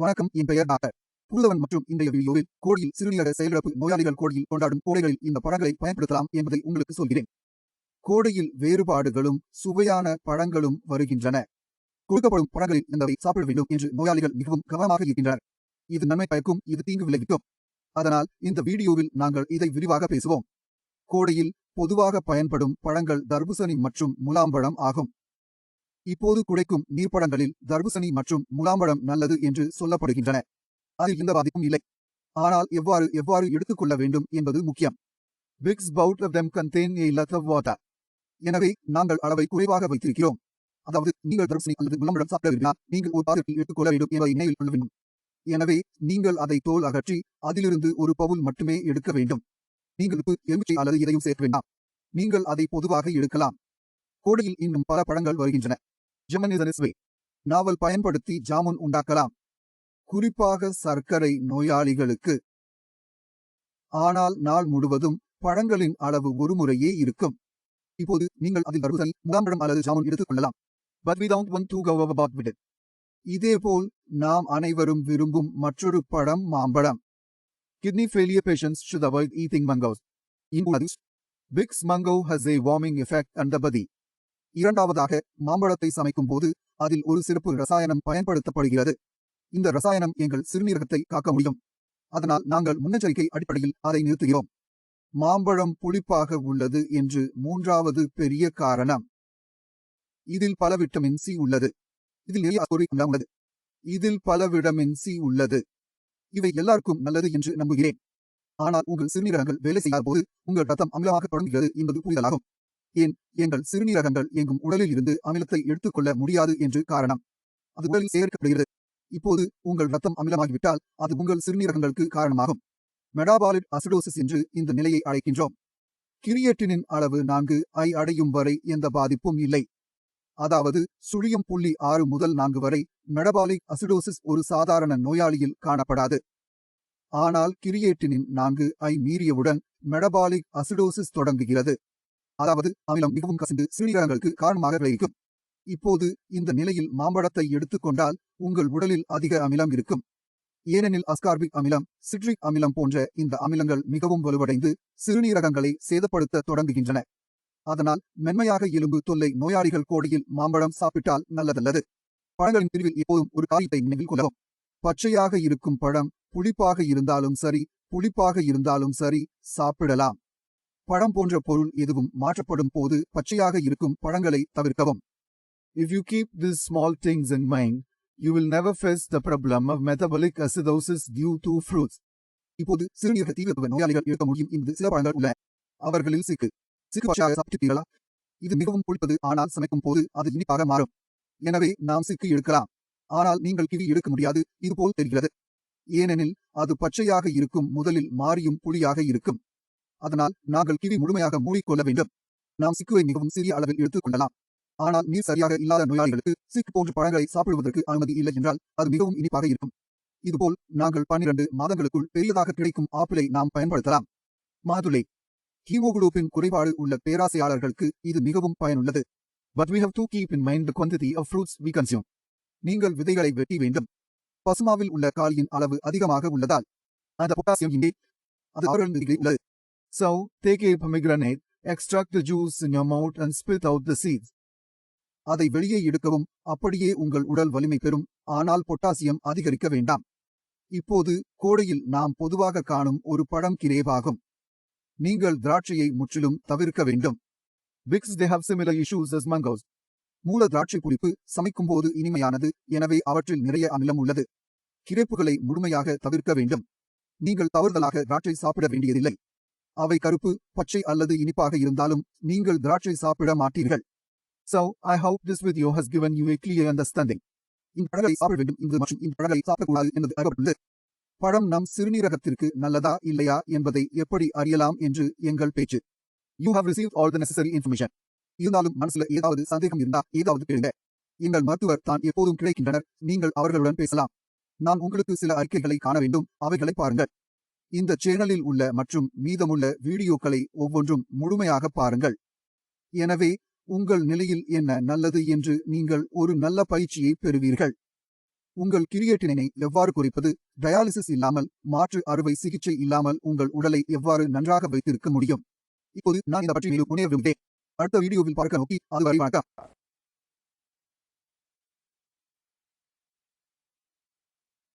வணக்கம், என் பெயர் டாக்டர் புழுதவன் மற்றும் இன்றைய வீடியோவில் கோடையில் சிறுநீரக செயலிழப்பு நோயாளிகள் கோடையில் கொண்டாடும் கோடைகளில் இந்த பழங்களை பயன்படுத்தலாம் என்பதை உங்களுக்கு சொல்கிறேன். கோடையில் வேறுபாடுகளும் சுவையான பழங்களும் வருகின்றன. கொடுக்கப்படும் பழங்களில் எந்தவை சாப்பிட வேண்டும் என்று நோயாளிகள் மிகவும் கவனமாக இருக்கின்றனர். இது நன்மை பயக்கும், இது தீங்கு விளைவிக்கும். அதனால் இந்த வீடியோவில் நாங்கள் இதை விரிவாக பேசுவோம். கோடையில் பொதுவாக பயன்படும் பழங்கள் தர்பூசணி மற்றும் முலாம்பழம் ஆகும். இப்போது குடைக்கும் நீர்ப்பழங்களில் தர்பூசணி மற்றும் முலாம்பழம் நல்லது என்று சொல்லப்படுகின்றன. அதில் எந்த பாதிப்பும் இல்லை. ஆனால் எவ்வாறு எடுத்துக்கொள்ள வேண்டும் என்பது முக்கியம். Bigs both of them contain a lot of water. எனவே நாங்கள் அளவை குறைவாக வைத்திருக்கிறோம். அதாவது நீங்கள் தர்பூசணி அல்லது முலாம்பழம் சாப்பிட விரும்பினால் நீங்கள் ஒரு பாத்திரத்தில் எடுத்துக்கொள்ள வேண்டும் என்பதை நினைவில் கொள்ள வேண்டும். எனவே நீங்கள் அதை தோல் அகற்றி அதிலிருந்து ஒரு பவுல் மட்டுமே எடுக்க வேண்டும். நீங்கள் உப்பு, எலுமிச்சை அல்லது எதையும் சேர்க்க வேண்டாம். நீங்கள் அதை பொதுவாக எடுக்கலாம். கோடையில் இன்னும் பல பழங்கள் வருகின்றன. ஜெமனிசனிஸ்வே நாவல் பயன்படுத்தி ஜாமுன் உண்டாக்கலாம், குறிப்பாக சர்க்கரை நோயாளிகளுக்கு. ஆனால் நாள் முழுவதும் பழங்களின் அளவு ஒரு முறையே இருக்கும். இப்போது நீங்கள் அதில் தர்பூசணி, முலாம்பழம் அல்லது ஜாமுன் எடுத்துக் கொள்ளலாம். But we don't want to go overboard with it. இதேபோல் நாம் அனைவரும் விரும்பும் மற்றொரு பழம் மாம்பழம். Kidney failure patients should avoid eating mangoes. Bigs mango has a warming effect on the body. இரண்டாவதாக, மாம்பழத்தை சமைக்கும் போது அதில் ஒரு சிறப்பு ரசாயனம் பயன்படுத்தப்படுகிறது. இந்த ரசாயனம் எங்கள் சிறுநீரகத்தை காக்க முடியும். அதனால் நாங்கள் முன்னெச்சரிக்கை அடிப்படையில் அதை நிறுத்துகிறோம். மாம்பழம் புளிப்பாக உள்ளது என்று மூன்றாவது பெரிய காரணம். இதில் பல விட்டமின் சி உள்ளது. இதில் நிறைய அஸ்கோரிக் அமிலம் உள்ளது. இதில் பல விட்டமின் சி உள்ளது. இவை எல்லாருக்கும் நல்லது என்று நம்புகிறேன். ஆனால் உங்கள் சிறுநீரகங்கள் வேலை செய்யாத போது உங்கள் ரத்தம் அமிலமாக தொடங்குகிறது என்பது புரிதலாகும். ஏன், எங்கள் சிறுநீரகங்கள் எங்கும் உடலில் இருந்து அமிலத்தை எடுத்துக்கொள்ள முடியாது என்று காரணம். அது உடலில் சேர்க்கப்படுகிறது. இப்போது உங்கள் ரத்தம் அமிலமாகிவிட்டால் அது உங்கள் சிறுநீரகங்களுக்கு காரணமாகும். மெடாபாலிக் அசிடோசிஸ் என்று இந்த நிலையை அழைக்கின்றோம். கிரியேட்டினின் அளவு 4 ஐ அடையும் வரை எந்த பாதிப்பும் இல்லை. அதாவது 0.6 முதல் 4 வரை மெடபாலிக் அசிடோசிஸ் ஒரு சாதாரண நோயாளியில் காணப்படாது. ஆனால் கிரியேட்டினின் 4 ஐ மீறியவுடன் மெடபாலிக் அசிடோசிஸ் தொடங்குகிறது. அதாவது அமிலம் மிகவும் கசிந்து சிறுநீரகங்களுக்கு காரணமாக விளைவிக்கும். இப்போது இந்த நிலையில் மாம்பழத்தை எடுத்துக்கொண்டால் உங்கள் உடலில் அதிக அமிலம் இருக்கும். ஏனெனில் அஸ்கார்பிக் அமிலம், சிட்ரிக் அமிலம் போன்ற இந்த அமிலங்கள் மிகவும் வலுவடைந்து சிறுநீரகங்களை சேதப்படுத்த தொடங்குகின்றன. அதனால் மென்மையாக எலும்பு தொல்லை நோயாளிகள் கோடையில் மாம்பழம் சாப்பிட்டால் நல்லதல்லது. பழங்களின் பிரிவில் எப்போதும் ஒரு காரியத்தை நினைவில் கொள்ளவும். பச்சையாக இருக்கும் பழம் புளிப்பாக இருந்தாலும் சரி சாப்பிடலாம். பழம் போன்ற பொருள் எதுவும் மாற்றப்படும் போது பச்சையாக இருக்கும் பழங்களை தவிர்க்கவும். If you keep these small things in mind, you will never face the problem of metabolic acidosis due to fruits. இப்போது சிறுநீரக தீவிர நோயாளிகள் எடுக்க முடியும் என்பது சில பழங்கள் உள்ளன. அவர்களில் சிக்கு பச்சையாக சாப்பிட்டீர்களா? இது மிகவும் புளிப்பது, ஆனால் சமைக்கும் போது அது இனிப்பாக மாறும். எனவே நாம் சிக்கு எடுக்கலாம். ஆனால் நீங்கள் கிவி எடுக்க முடியாது, இதுபோல் தெரிகிறது. ஏனெனில் அது பச்சையாக இருக்கும், முதலில் மாறியும் புளியாக இருக்கும். அதனால் நாங்கள் கிவி முழுமையாக மூடிக்கொள்ள வேண்டும். நாம் சிக்குவை மிகவும் சிறிய அளவில் எடுத்துக் கொள்ளலாம். ஆனால் நீர் சரியாக இல்லாத நோயாளிகளுக்கு சிக்கு போன்ற பழங்களை சாப்பிடுவதற்கு அனுமதி இல்லை என்றால் அது மிகவும் இனிப்பாக இருக்கும். இதுபோல் நாங்கள் 12 மாதங்களுக்குள் பெரியதாக கிடைக்கும் ஆப்பிளை நாம் பயன்படுத்தலாம். மாதுளை ஹீமோகுளோபின் குறைபாடு உள்ள பேராசையாளர்களுக்கு இது மிகவும் பயனுள்ளது. But we have to keep in mind the quantity of fruits we consume. நீங்கள் விதைகளை வெட்டி வேண்டும். பசுமாவில் உள்ள காலியின் அளவு அதிகமாக உள்ளதால் அந்த பொட்டாசியம் இங்கே அது 6 டிகிரி உள்ளது. So, take a pomegranate, extract the juice in your mouth and spit out the seeds. அதை வெளியே எடுக்கவும், அப்படியே உங்கள் உடல் வலிமை பெறும். ஆனால் பொட்டாசியம் அதிகரிக்க வேண்டாம். இப்போது கோடையில் நாம் பொதுவாக காணும் ஒரு பழம் கிரேப்பாகும். நீங்கள் திராட்சையை முற்றிலும் தவிர்க்க வேண்டும். Bigs they have similar issues as mangoes. மூல திராட்சை புளிப்பு, சமைக்கும் போது இனிமையானது, எனவே அவற்றில் நிறைய அமிலம் உள்ளது. கிரேப்புகளை முழுமையாக தவிர்க்க வேண்டும். நீங்கள் தவறுதலாக திராட்சை சாப்பிட வேண்டியதில்லை. அவை கருப்பு, பச்சை அல்லது இனிப்பாக இருந்தாலும் நீங்கள் திராட்சை சாப்பிட மாட்டீர்கள். So, I hope this video has given you a clear understanding. இந்த பழங்களை சாப்பிட வேண்டும் என்பது மற்றும் இந்த பழங்களை சாப்பிடக்கூடாது என்பது அறியப்பட்டுள்ளது. பழம் நம் சிறுநீரகத்திற்கு நல்லதா இல்லையா என்பதை எப்படி அறியலாம் என்று எங்கள் பேச்சு. You have received all the necessary information. இருந்தாலும் மனசுல ஏதாவது சந்தேகம் இருந்தா ஏதாவது கேளுங்க. எங்கள் மருத்துவர் தான் எப்போதும் கிடைக்கின்றனர். நீங்கள் அவர்களுடன் பேசலாம். நான் உங்களுக்கு சில அறிக்கைகளை காண வேண்டும், அவைகளை பாருங்கள். இந்த சேனலில் உள்ள மற்றும் மீதமுள்ள வீடியோக்களை ஒவ்வொன்றும் முழுமையாக பாருங்கள். எனவே உங்கள் நிலையில் என்ன நல்லது என்று நீங்கள் ஒரு நல்ல பயிற்சியை பெறுவீர்கள். உங்கள் கிரியேட்டினை எவ்வாறு குறைப்பது? டயாலிசிஸ் இல்லாமல், மாற்று அறுவை சிகிச்சை இல்லாமல் உங்கள் உடலை எவ்வாறு நன்றாக வைத்திருக்க முடியும்? இப்போது நான் இதை பற்றி மேலும் முன்னேற விரும்புகிறேன். அடுத்த வீடியோவில் பார்க்க நோக்கி அதுவரை வணக்கம்.